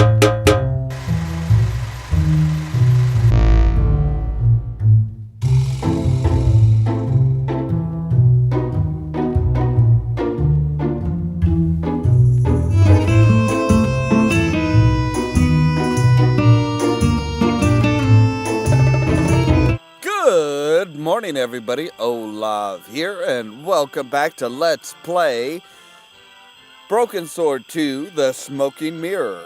Good morning, everybody. Ollamh here, and welcome back to Let's Play Broken Sword 2, The Smoking Mirror.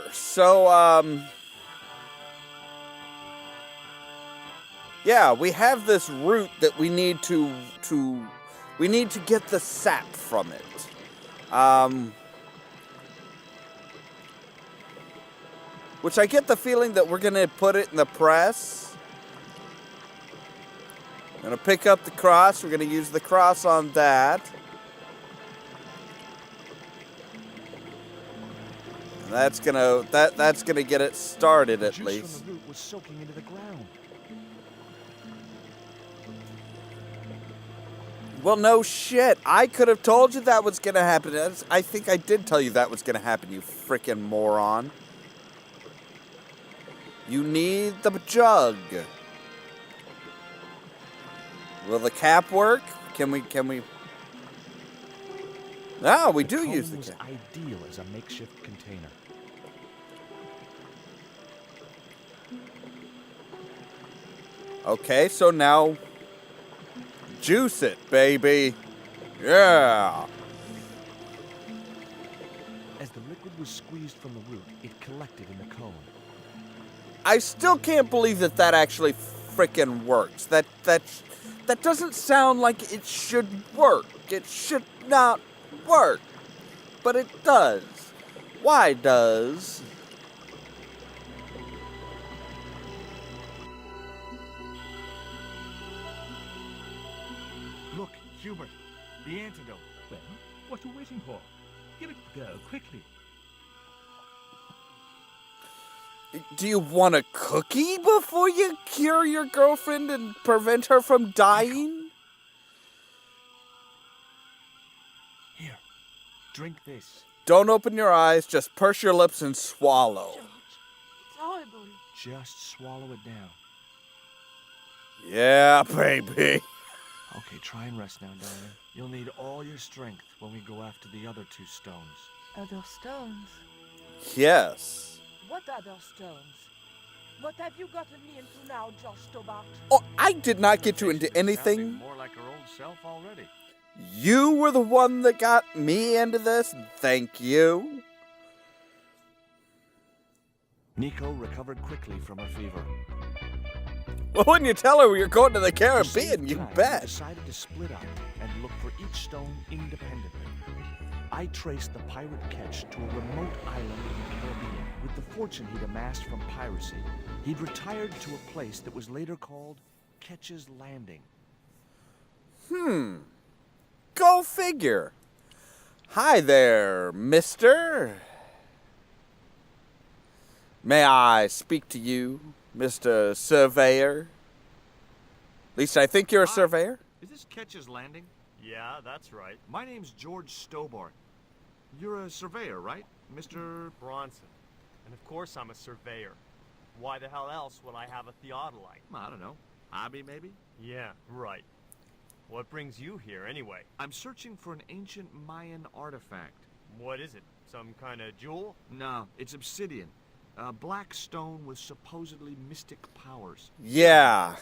Yeah, we have this root that we need to get the sap from it. Which I get the feeling that we're gonna put it in the press. We're gonna pick up the cross. We're gonna use the cross on that. And that's gonna get it started at least. The juice from the root was soaking into the ground. Well, no shit. I could have told you that was gonna happen. I think I did tell you that was gonna happen, you freaking moron. You need the jug. Will the cap work? Can we? No, we do use the cap. Ideal as a makeshift container. Okay, so now juice it, baby. Yeah. As the liquid was squeezed from the root, it collected in the cone. I still can't believe that actually frickin' works. That doesn't sound like it should work. It should not work. But it does. Why does? Look, Hubert, the antidote. Well, what are you waiting for? Give it a go, quickly. Do you want a cookie before you cure your girlfriend and prevent her from dying? Here, drink this. Don't open your eyes, just purse your lips and swallow. George, it's horrible. Just swallow it down. Yeah, baby. Okay, try and rest now, darling. You'll need all your strength when we go after the other two stones. Other stones? Yes. What other stones? What have you gotten me into now, Josh Stobart? Oh, I did not get you into anything. More like her old self already. You were the one that got me into this. Thank you. Nico recovered quickly from her fever. Well, when you tell her you're going to the Caribbean, To you save time, bet. We decided to split up and look for each stone independently. I traced the pirate Ketch to a remote island in the Caribbean. With the fortune he'd amassed from piracy, he'd retired to a place that was later called Ketch's Landing. Go figure. Hi there, mister. May I speak to you, Mr. Surveyor? At least I think you're a surveyor. Is this Ketch's Landing? Yeah, that's right. My name's George Stobart. You're a surveyor, right, Mr. Bronson. And of course I'm a surveyor. Why the hell else would I have a theodolite? I don't know. Hobby, maybe? Yeah, right. What brings you here, anyway? I'm searching for an ancient Mayan artifact. What is it? Some kind of jewel? No, it's obsidian. A black stone with supposedly mystic powers. Yeah.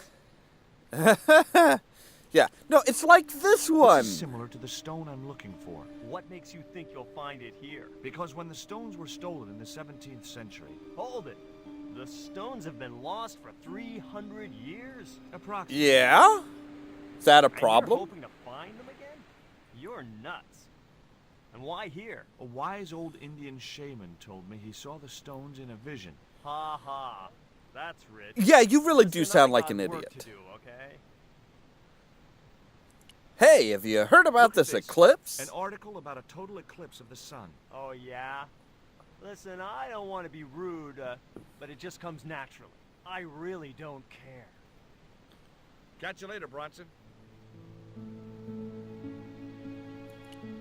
Yeah. No, it's like this one. This is similar to the stone I'm looking for. What makes you think you'll find it here? Because when the stones were stolen in the 17th century, Hold it. The stones have been lost for 300 years? approximately. Yeah? Is that a And you're problem? hoping to find them again? You're nuts. And why here? A wise old Indian shaman told me he saw the stones in a vision. Ha ha. That's rich. Yeah, you really do Listen, sound I like got an work idiot. to do, okay? Hey, have you heard about Look at this eclipse? An article about a total eclipse of the sun. Oh, yeah? Listen, I don't want to be rude, but it just comes naturally. I really don't care. Catch you later, Bronson.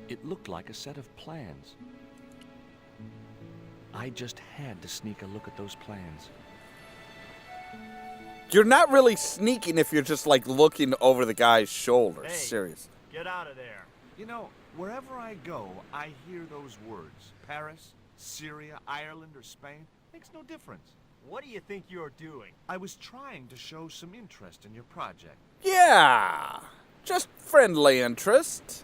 It looked like a set of plans. I just had to sneak a look at those plans. You're not really sneaking if you're just like looking over the guy's shoulder. Hey. Serious. Get out of there. You know, wherever I go, I hear those words. Paris, Syria, Ireland, or Spain. Makes no difference. What do you think you're doing? I was trying to show some interest in your project. Yeah. Just friendly interest.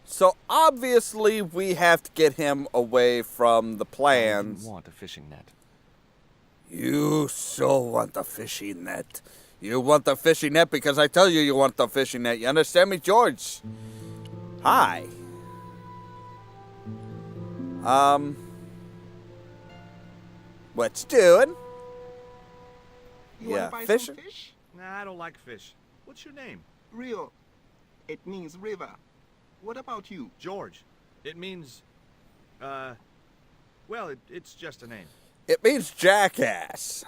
So obviously we have to get him away from the I plans. didn't want a fishing net. You so want the fishing net. You want the fishing net because I tell you want the fishing net. You understand me, George? Hi. What's doing? You wanna Yeah, buy fishing. some fish? Nah, I don't like fish. What's your name? Rio. It means river. What about you? George. It means, well, it's just a name. It means jackass.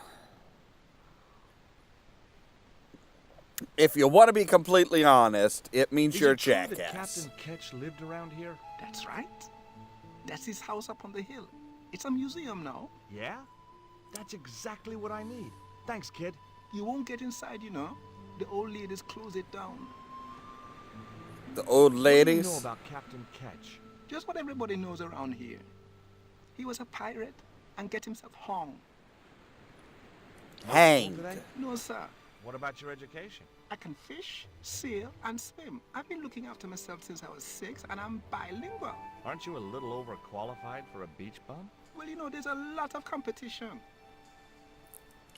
If you want to be completely honest, it means Is you're a it true jackass. that Captain Ketch lived around here? That's right. That's his house up on the hill. It's a museum now. Yeah? That's exactly what I need. Thanks, kid. You won't get inside, you know. The old ladies close it down. The old What do you ladies. know about Captain Ketch? Just what everybody knows around here. He was a pirate and get himself hung. Hanged. Today? No, sir. What about your education? I can fish, sail, and swim. I've been looking after myself since I was 6, and I'm bilingual. Aren't you a little overqualified for a beach bum? Well, you know, there's a lot of competition.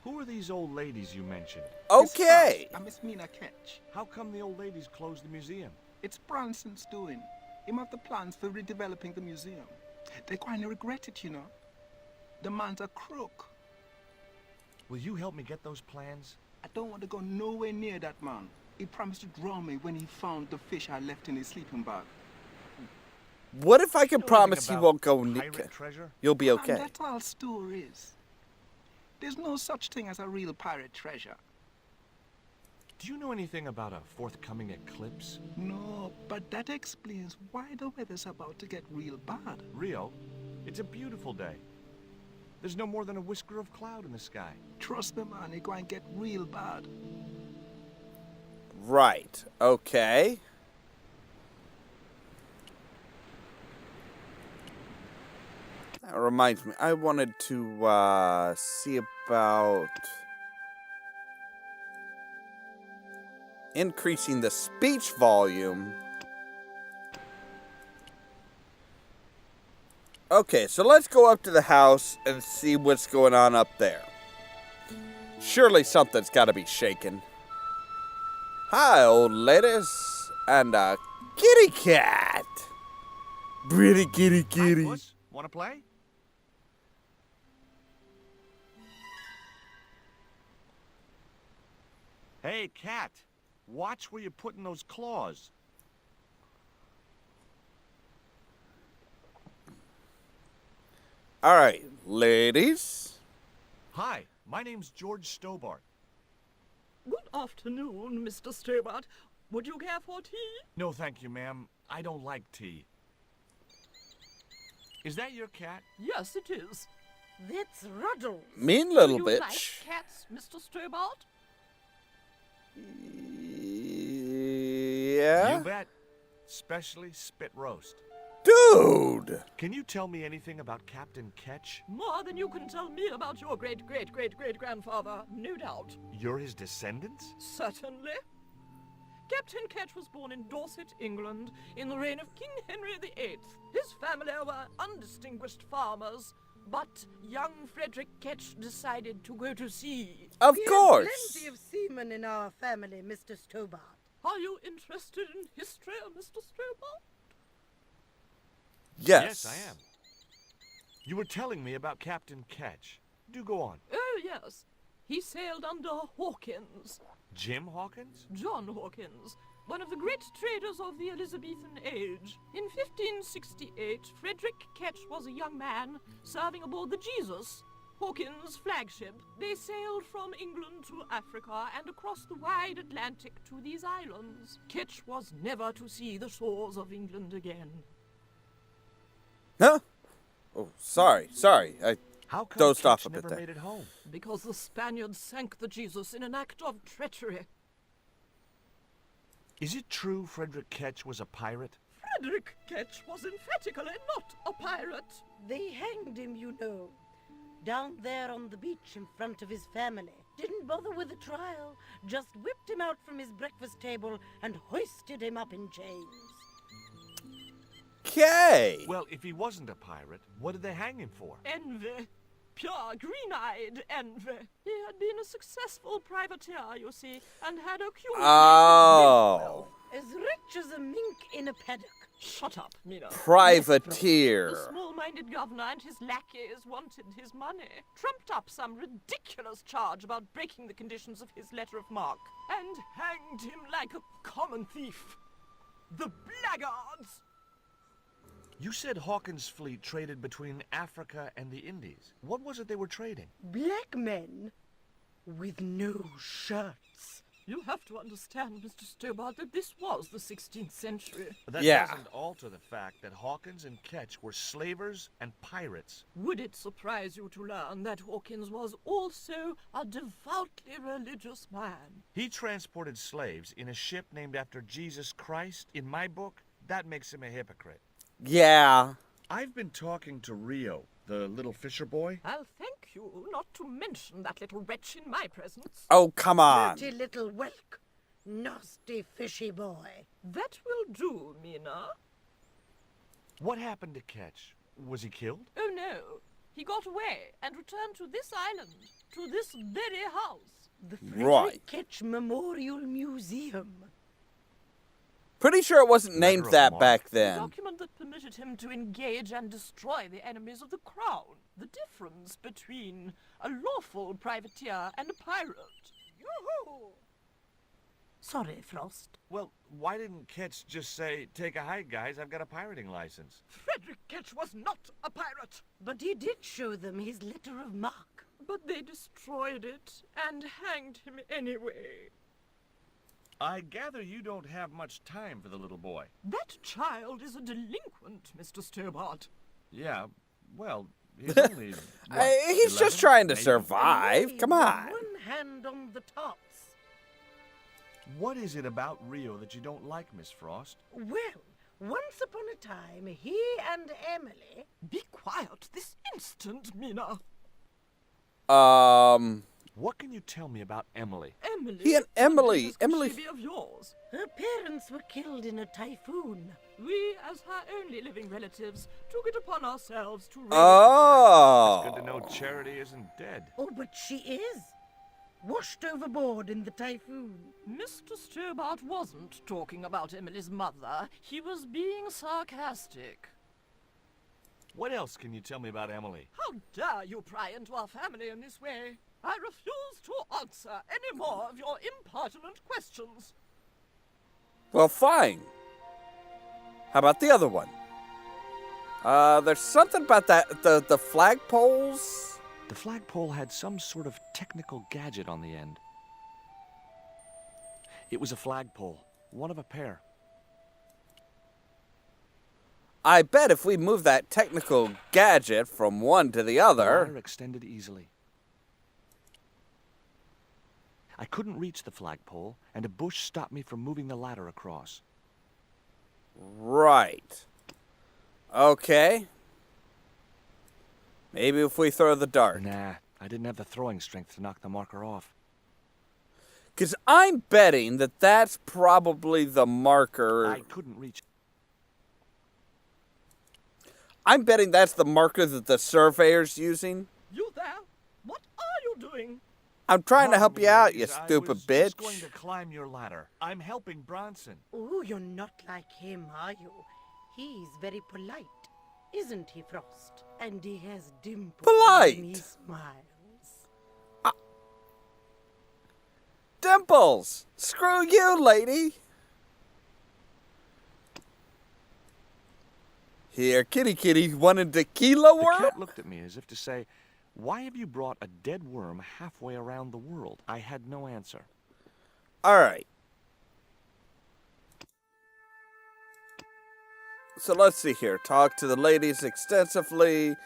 Who are these old ladies you mentioned? Okay. Miss Miss Mina Ketch. How come the old ladies closed the museum? It's Branson's doing. Him have the plans for redeveloping the museum. They're going to regret it, you know. The man's a crook. Will you help me get those plans? I don't want to go nowhere near that man. He promised to drown me when he found the fish I left in his sleeping bag. What if I can Know promise anything you about won't go pirate near? treasure? You'll be Man, okay. that's all stories. There's no such thing as a real pirate treasure. Do you know anything about a forthcoming eclipse? No, but that explains why the weather's about to get real bad. Rio, it's a beautiful day. There's no more than a whisker of cloud in the sky. Trust me, man, it's going to get real bad. Right. Okay. That reminds me, I wanted to see about increasing the speech volume. Okay, so let's go up to the house and see what's going on up there. Surely something's got to be shaken. Hi, old ladies. And a kitty cat. Pretty kitty Hi, kitty. Puss. Wanna play? Hey, cat. Watch where you're putting those claws. All right, ladies. Hi, my name's George Stobart. Good afternoon, Mr. Stobart. Would you care for tea? No, thank you, ma'am. I don't like tea. Is that your cat? Yes, it is. That's Ruddles. Mean little Do you bitch. like cats, Mr. Stobart? Yeah? You bet. Especially spit roast. Dude! Can you tell me anything about Captain Ketch? More than you can tell me about your great-great-great-great-grandfather, no doubt. You're his descendants? Certainly. Captain Ketch was born in Dorset, England, in the reign of King Henry VIII. His family were undistinguished farmers, but young Frederick Ketch decided to go to sea. Of We course! have plenty of seamen in our family, Mr. Stobart. Are you interested in history, Mr. Stobart? Yes. I am. You were telling me about Captain Ketch. Do go on. Oh, yes. He sailed under Hawkins, Jim Hawkins? John Hawkins, one of the great traders of the Elizabethan age. In 1568, Frederick Ketch was a young man serving aboard the Jesus Hawkins' flagship. They sailed from England to Africa and across the wide Atlantic to these islands. Ketch was never to see the shores of England again. Huh? Oh, sorry. I How come dozed off Ketch a bit never there. made it home? Because the Spaniards sank the Jesus in an act of treachery. Is it true Frederick Ketch was a pirate? Frederick Ketch was emphatically not a pirate. They hanged him, you know. Down there on the beach in front of his family. Didn't bother with the trial. Just whipped him out from his breakfast table and hoisted him up in chains. Okay. Well, if he wasn't a pirate, what did they hang him for? Envy. Pure green-eyed envy. He had been a successful privateer, you see, and had accumulated Oh. As rich as a mink in a paddock. Shut up, Mina. Privateer. The small-minded governor and his lackeys wanted his money, trumped up some ridiculous charge about breaking the conditions of his letter of marque, and hanged him like a common thief. The blackguards! You said Hawkins' fleet traded between Africa and the Indies. What was it they were trading? Black men with no shirts. You have to understand, Mr. Stobart, that this was the 16th century. But that Yeah. doesn't alter the fact that Hawkins and Ketch were slavers and pirates. Would it surprise you to learn that Hawkins was also a devoutly religious man? He transported slaves in a ship named after Jesus Christ. In my book, that makes him a hypocrite. Yeah. I've been talking to Rio, the little fisher boy. I'll thank you not to mention that little wretch in my presence. Oh, come on. Dirty little whelk. Nasty fishy boy. That will do, Mina. What happened to Ketch? Was he killed? Oh no, he got away and returned to this island, to this very house. The Frederick Right. Ketch Memorial Museum. Pretty sure it wasn't Letter named of that marque. back The then. document that permitted him to engage and destroy the enemies of the crown. The difference between a lawful privateer and a pirate. Yoo-hoo! Sorry, Frost. Well, why didn't Ketch just say, "Take a hike, guys, I've got a pirating license"? Frederick Ketch was not a pirate, But he did show them his letter of marque. but they destroyed it and hanged him anyway. I gather you don't have much time for the little boy. That child is a delinquent, Mr. Stobart. Yeah, well, he's only, what, He's 11, just trying to maybe? survive. Away Come with on. One hand on the tops. What is it about Rio that you don't like, Miss Frost? Well, once upon a time, he and Emily. Be quiet this instant, Mina. What can you tell me about Emily? Emily. He and Emily- What business Emily- could she be of yours? Her parents were killed in a typhoon. We, as her only living relatives, took it upon ourselves to raise Good to know Oh. Charity isn't dead. Oh, but she is. Washed overboard in the typhoon. Mr. Stobart wasn't talking about Emily's mother. He was being sarcastic. What else can you tell me about Emily? How dare you pry into our family in this way? I refuse to answer any more of your impertinent questions. Well, fine. How about the other one? There's something about that the flagpoles. The flagpole had some sort of technical gadget on the end. It was a flagpole, one of a pair. I bet if we move that technical gadget from one to the The other. wire extended easily. I couldn't reach the flagpole, and a bush stopped me from moving the ladder across. Right. Okay. Maybe if we throw the dart. Nah, I didn't have the throwing strength to knock the marker off. Because I'm betting that that's probably the marker. I couldn't reach. I'm betting that's the marker that the surveyor's using. You there? What are you doing? I'm trying to help you out, you Probably, I stupid was bitch. just going to climb your ladder. I'm helping Bronson. Oh, you're not like him, are you? He's very polite, isn't he, Frost? And he has dimples Polite? when he smiles. Dimples! Screw you, lady! Here, kitty kitty, wanting tequila The work? cat looked at me as if to say, Why have you brought a dead worm halfway around the world? I had no answer. All right. So let's see here. Talk to the ladies extensively.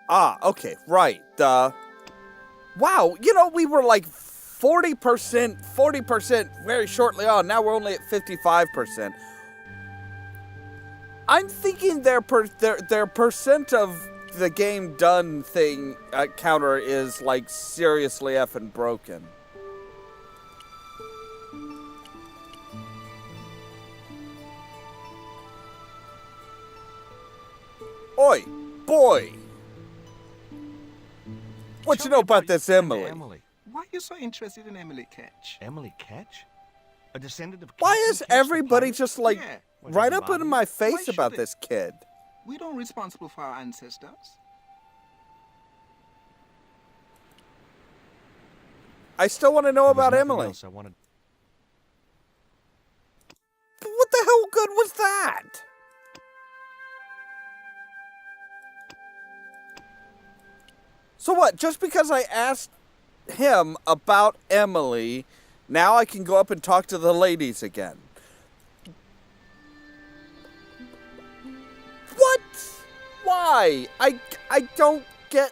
Ah, okay, right. Wow, we were like 40% very shortly on. Now we're only at 55%. I'm thinking their percent of the game done thing counter is like seriously effing broken. Oi, boy! What you know about this Emily? Why are you so interested in Emily Ketch? Emily Ketch? A descendant of Why Captain is Ketch the everybody pirate? just like Yeah. right up in my face Why about should this kid? We don't responsible for our ancestors. I still want to know There was about nothing Emily. else I wanted. What the hell good was that? So what? Just because I asked him about Emily, now I can go up and talk to the ladies again. What? Why? I don't get.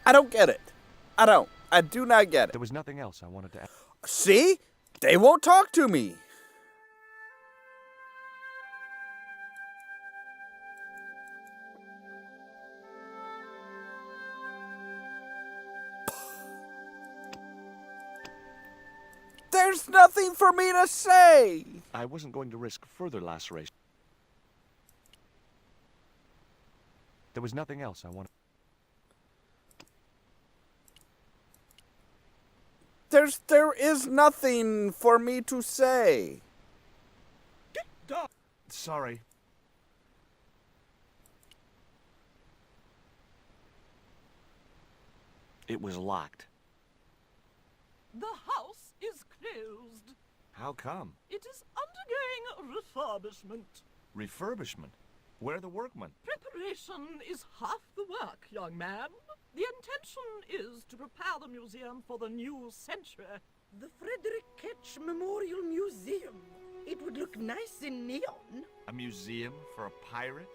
I don't get it. I don't. I do not get it. There was nothing else I wanted to ask. See? They won't talk to me. There's nothing for me to say. I wasn't going to risk further laceration. There was nothing else I wanted. There is nothing for me to say. Sorry. It was locked. The house is closed. How come? It is undergoing refurbishment. Refurbishment? Where are the workmen? Preparation is half the work, young man. The intention is to prepare the museum for the new century. The Frederick Ketch Memorial Museum. It would look nice in neon. A museum for a pirate?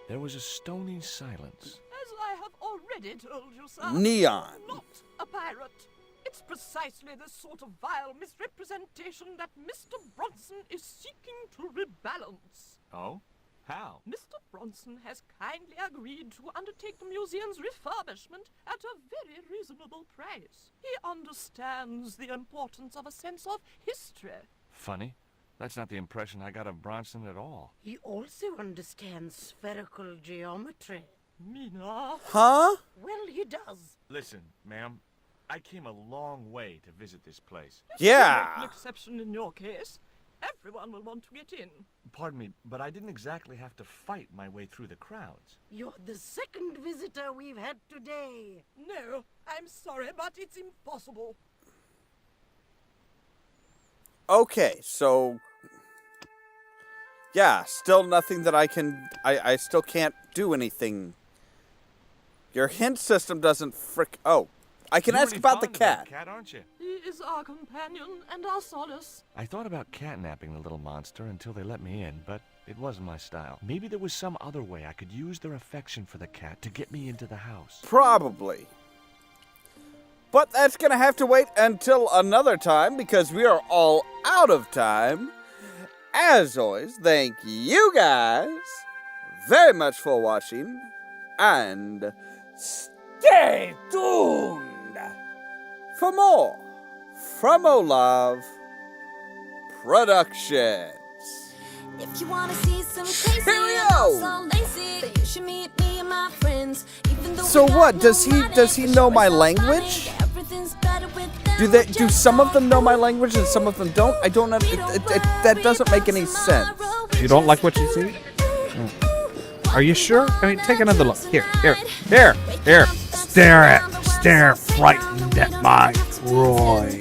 There was a stony silence. As I have already told you, sir, Neon. I'm not a pirate. It's precisely this sort of vile misrepresentation that Mr. Bronson is seeking to rebalance. Oh? How? Mr. Bronson has kindly agreed to undertake the museum's refurbishment at a very reasonable price. He understands the importance of a sense of history. Funny. That's not the impression I got of Bronson at all. He also understands spherical geometry. Mina? Huh? Well, he does. Listen, ma'am. I came a long way to visit this place. Yeah. An exception in your case. Everyone will want to get in. Pardon me, but I didn't exactly have to fight my way through the crowds. You're the second visitor we've had today. No, I'm sorry, but it's impossible. Okay, so yeah, still nothing that I can. I still can't do anything. Your hint system doesn't Oh, I can You're ask really about the fond of that cat. cat, aren't you? He is our companion and our solace. I thought about catnapping the little monster until they let me in, but it wasn't my style. Maybe there was some other way I could use their affection for the cat to get me into the house. Probably. But that's gonna have to wait until another time because we are all out of time. As always, thank you guys very much for watching, and stay tuned for more from Ollamh Productions. If you wanna see some crazy Cheerio! so lazy, then you should meet me and my friends. Even though So we got what, no does he money, know we're my so language? funny, everything's better with them, Do we're do just some of like them know my them. language and some of them don't? I don't know. That doesn't make any sense. You don't like what you see? Are you sure? I mean, take another look. Here. Stare frightened at my Roy.